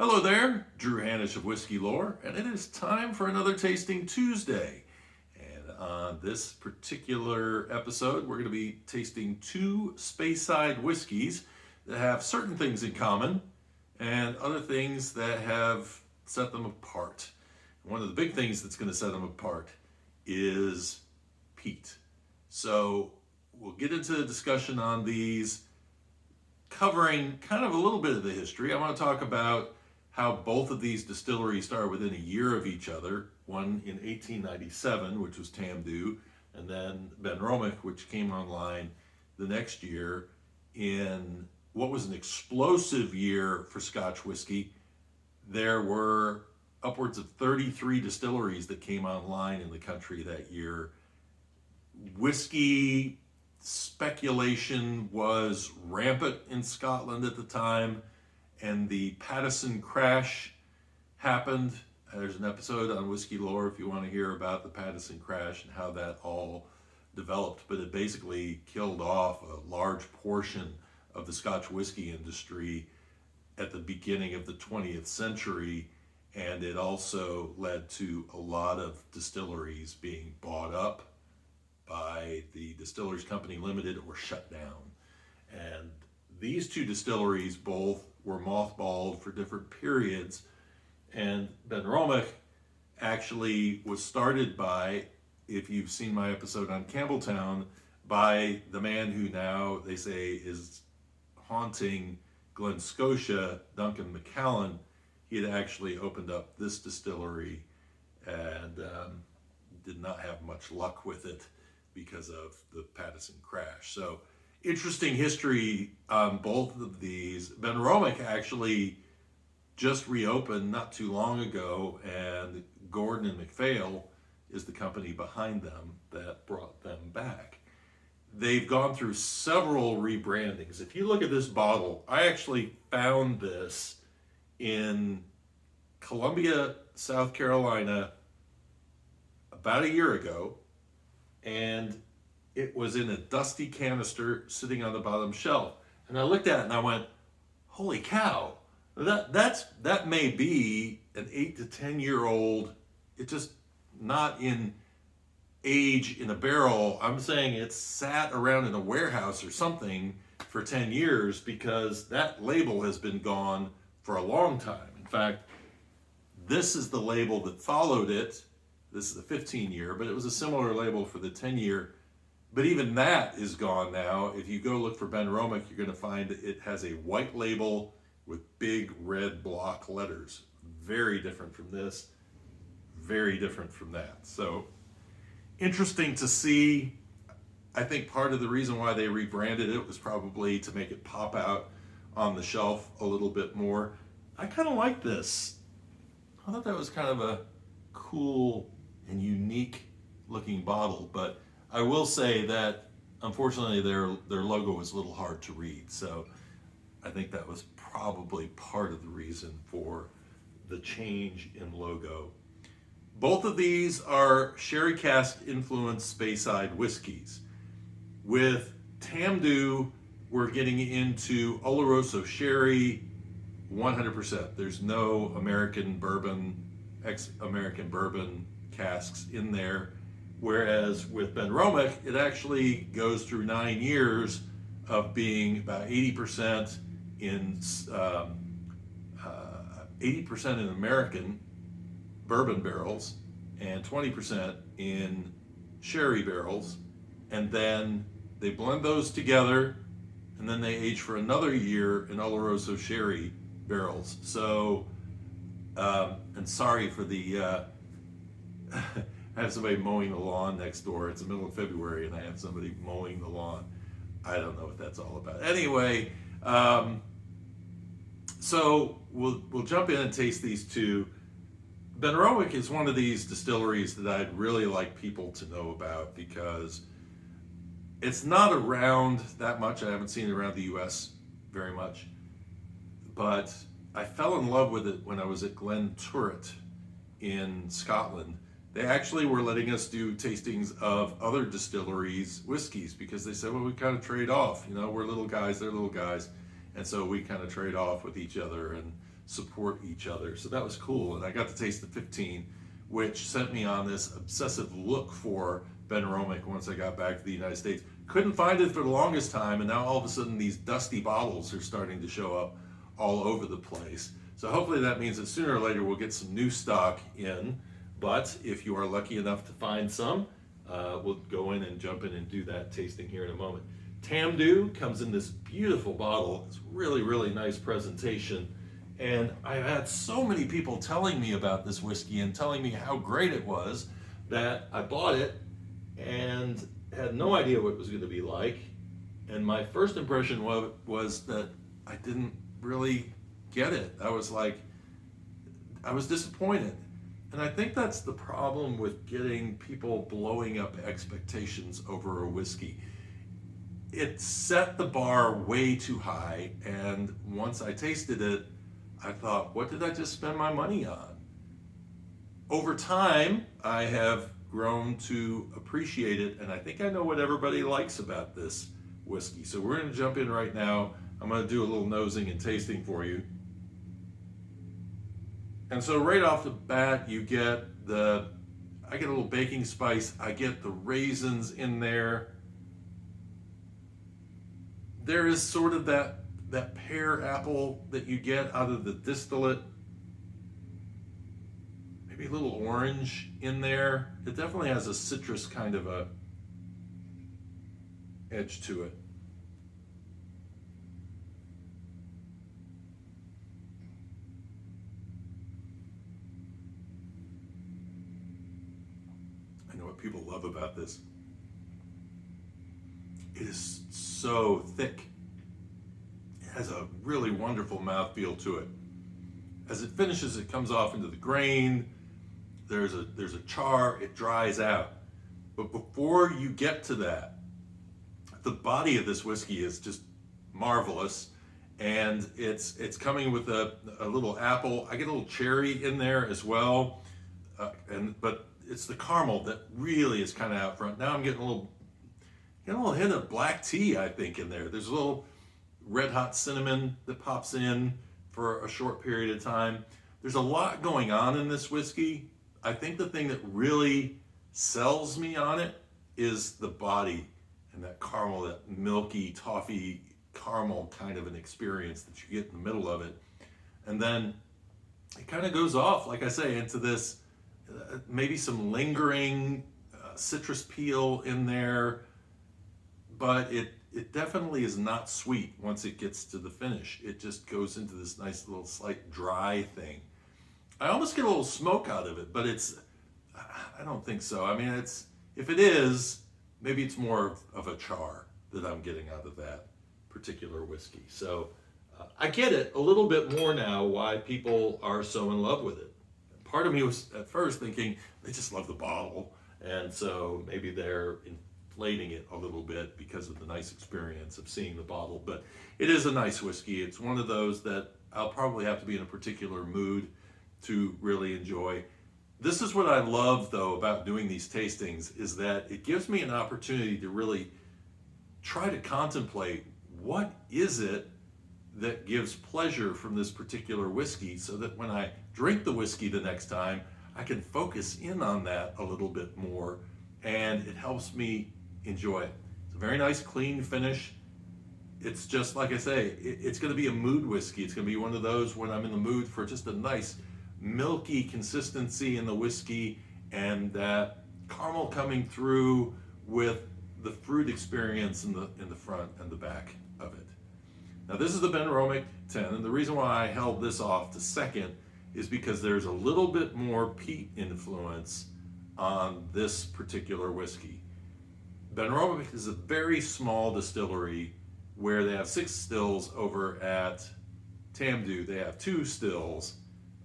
Hello there, Drew Hanish of Whiskey Lore, and it is time for another Tasting Tuesday. And on this particular episode, we're going to be tasting two Speyside whiskeys that have certain things in common and other things that have set them apart. One of the big things that's going to set them apart is peat. So we'll get into the discussion on these, covering kind of a little bit of the history. I want to talk about how both of these distilleries started within a year of each other. One in 1897, which was TAMDHU, and then BENROMACH, which came online the next year in what was an explosive year for Scotch whiskey. There were upwards of 33 distilleries that came online in the country that year. Whiskey speculation was rampant in Scotland at the time, and the Pattison crash happened. There's an episode on Whiskey Lore if you want to hear about the Pattison crash and how that all developed, but it basically killed off a large portion of the Scotch whiskey industry at the beginning of the 20th century, and it also led to a lot of distilleries being bought up by the Distillers Company Limited or shut down. And these two distilleries both were mothballed for different periods, and BENROMACH actually was started by, if you've seen my episode on Campbelltown, by the man who now they say is haunting Glen Scotia, Duncan McCallan. He had actually opened up this distillery and did not have much luck with it because of the Pattison crash. So interesting history on both of these. BENROMACH actually just reopened not too long ago, and Gordon and MacPhail is the company behind them that brought them back. They've gone through several rebrandings. If you look at this bottle, I actually found this in Columbia, South Carolina about a year ago, and it was in a dusty canister sitting on the bottom shelf. And I looked at it and I went, holy cow, that may be an 8 to 10 year old. It's just not in age in a barrel. I'm saying it's sat around in a warehouse or something for 10 years, because that label has been gone for a long time. In fact, this is the label that followed it. This is the 15 year, but it was a similar label for the 10 year. But even that is gone now. If you go look for BENROMACH, you're going to find it has a white label with big red block letters. Very different from this, very different from that. So interesting to see. I think part of the reason why they rebranded it was probably to make it pop out on the shelf a little bit more. I kind of like this. I thought that was kind of a cool and unique looking bottle, but I will say that unfortunately their logo was a little hard to read, so I think that was probably part of the reason for the change in logo. Both of these are sherry cask influenced Speyside whiskeys. With TAMDHU, we're getting into Oloroso sherry 100%. There's no American bourbon, ex-American bourbon casks in there. Whereas with BENROMACH, it actually goes through 9 years of being about 80% in 80% in American bourbon barrels and 20% in sherry barrels, and then they blend those together, and then they age for another year in Oloroso sherry barrels. So, and sorry for the. I have somebody mowing the lawn next door. It's the middle of February, and I have somebody mowing the lawn. I don't know what that's all about. Anyway, so we'll jump in and taste these two. BENROMACH is one of these distilleries that I'd really like people to know about, because it's not around that much. I haven't seen it around the U.S. very much, but I fell in love with it when I was at Glenturret in Scotland. They actually were letting us do tastings of other distilleries' whiskeys, because they said, well, we kind of trade off. You know, we're little guys, they're little guys. And so we kind of trade off with each other. And support each other. So that was cool. And I got to taste the 15, which sent me on this obsessive look for BENROMACH once I got back to the United States. Couldn't find it for the longest time, and now all of a sudden these dusty bottles are starting to show up all over the place. So hopefully that means that sooner or later we'll get some new stock in. But if you are lucky enough to find some, we'll go in and jump in and do that tasting here in a moment. TAMDHU comes in this beautiful bottle. It's really, really nice presentation. And I've had so many people telling me about this whiskey and telling me how great it was that I bought it and had no idea what it was going to be like. And my first impression was that I didn't really get it. I was disappointed. And I think that's the problem with getting people blowing up expectations over a whiskey. It set the bar way too high, and once I tasted it, I thought, what did I just spend my money on? Over time, I have grown to appreciate it, and I think I know what everybody likes about this whiskey. So we're going to jump in right now. I'm going to do a little nosing and tasting for you. And so right off the bat, I get a little baking spice. I get the raisins in there. There is sort of that pear apple that you get out of the distillate. Maybe a little orange in there. It definitely has a citrus kind of a edge to it. I know what people love about this. It is so thick. It has a really wonderful mouthfeel to it. As it finishes, it comes off into the grain. There's a char, it dries out. But before you get to that, the body of this whiskey is just marvelous. And it's coming with a little apple. I get a little cherry in there as well. But it's the caramel that really is kind of out front. Now I'm getting a little hint of black tea, I think, in there. There's a little red hot cinnamon that pops in for a short period of time. There's a lot going on in this whiskey. I think the thing that really sells me on it is the body and that caramel, that milky, toffee caramel kind of an experience that you get in the middle of it. And then it kind of goes off, like I say, into this maybe some lingering citrus peel in there, but it definitely is not sweet once it gets to the finish. It just goes into this nice little slight dry thing. I almost get a little smoke out of it, but I don't think so. I mean, if it is, maybe it's more of a char that I'm getting out of that particular whiskey. So I get it a little bit more now why people are so in love with it. Part of me was at first thinking they just love the bottle, and so maybe they're inflating it a little bit because of the nice experience of seeing the bottle. But it is a nice whiskey. It's one of those that I'll probably have to be in a particular mood to really enjoy. This is what I love, though, about doing these tastings, is that it gives me an opportunity to really try to contemplate what is it that gives pleasure from this particular whiskey, so that when I drink the whiskey the next time, I can focus in on that a little bit more, and it helps me enjoy it. It's a very nice, clean finish. It's just, like I say, it's going to be a mood whiskey. It's going to be one of those when I'm in the mood for just a nice, milky consistency in the whiskey, and that caramel coming through with the fruit experience in the front and the back of it. Now this is the BENROMACH 10, and the reason why I held this off to second is because there's a little bit more peat influence on this particular whiskey. BENROMACH is a very small distillery where they have 6 stills over at TAMDHU. They have 2 stills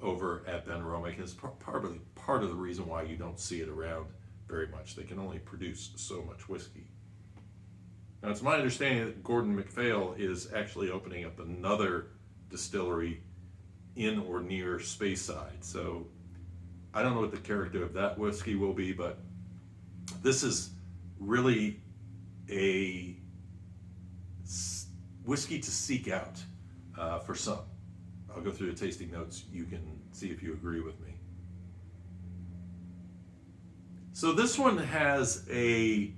over at BENROMACH. It's probably part of the reason why you don't see it around very much. They can only produce so much whiskey. Now, it's my understanding that Gordon MacPhail is actually opening up another distillery in or near Speyside. So I don't know what the character of that whiskey will be, but this is really a whiskey to seek out for some. I'll go through the tasting notes. You can see if you agree with me. So this one has it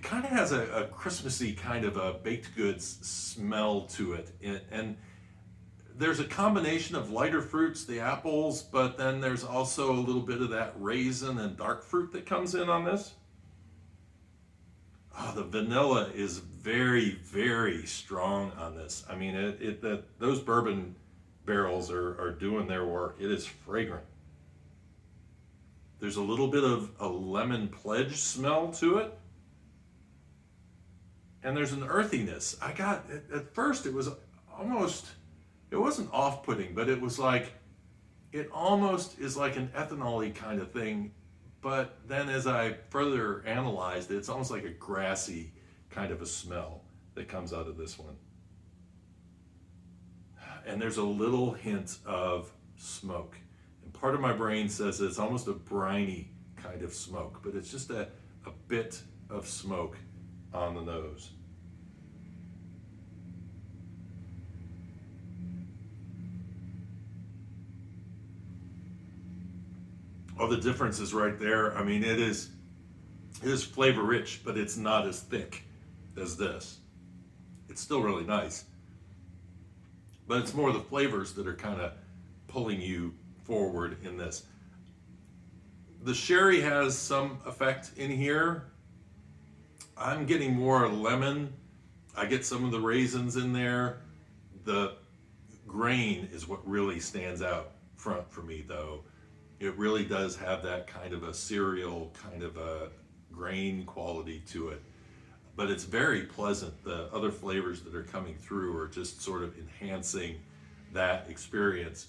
kind of has a Christmassy kind of a baked goods smell to it. And there's a combination of lighter fruits, the apples, but then there's also a little bit of that raisin and dark fruit that comes in on this. Oh, the vanilla is very, very strong on this. I mean, those bourbon barrels are doing their work. It is fragrant. There's a little bit of a lemon pledge smell to it. And there's an earthiness. At first it was almost, it wasn't off-putting, but it was like, it almost is like an ethanol-y kind of thing. But then as I further analyzed it, it's almost like a grassy kind of a smell that comes out of this one. And there's a little hint of smoke. And part of my brain says it's almost a briny kind of smoke, but it's just a bit of smoke on the nose. Oh, the difference is right there. I mean, it is flavor rich, but it's not as thick as this. It's still really nice, but it's more the flavors that are kind of pulling you forward in this. The sherry has some effect in here. I'm getting more lemon. I get some of the raisins in there. The grain is what really stands out front for me, though. It really does have that kind of a cereal, kind of a grain quality to it. But it's very pleasant. The other flavors that are coming through are just sort of enhancing that experience.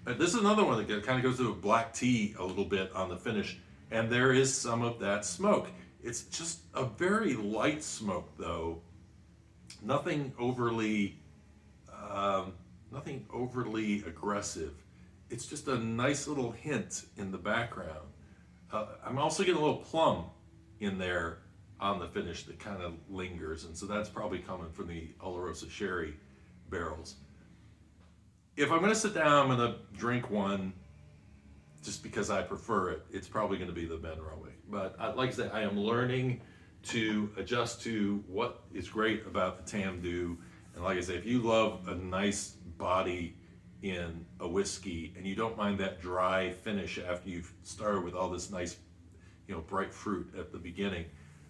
This is another one that kind of goes to a black tea a little bit on the finish, and there is some of that smoke. It's just a very light smoke, though. Nothing overly aggressive. It's just a nice little hint in the background. I'm also getting a little plum in there on the finish that kind of lingers, and so that's probably coming from the Oloroso sherry barrels. If I'm going to sit down, I'm going to drink one just because I prefer it. It's probably going to be the BENROMACH. But like I said, I am learning to adjust to what is great about the TAMDHU. And like I say, if you love a nice body in a whiskey and you don't mind that dry finish after you've started with all this nice, bright fruit at the beginning,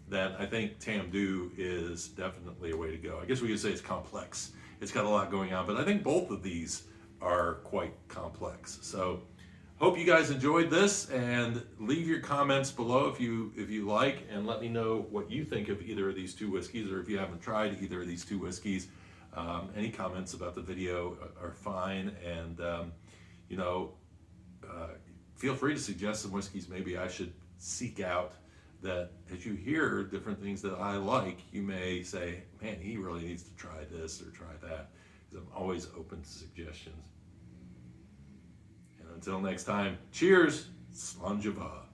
then I think TAMDHU is definitely a way to go. I guess we could say it's complex. It's got a lot going on, but I think both of these are quite complex. So hope you guys enjoyed this, and leave your comments below if you like, and let me know what you think of either of these two whiskeys, or if you haven't tried either of these two whiskeys. Any comments about the video are fine, and feel free to suggest some whiskeys maybe I should seek out, that as you hear different things that I like, you may say, man, he really needs to try this or try that, because I'm always open to suggestions. And until next time, cheers, Slàinte mhath.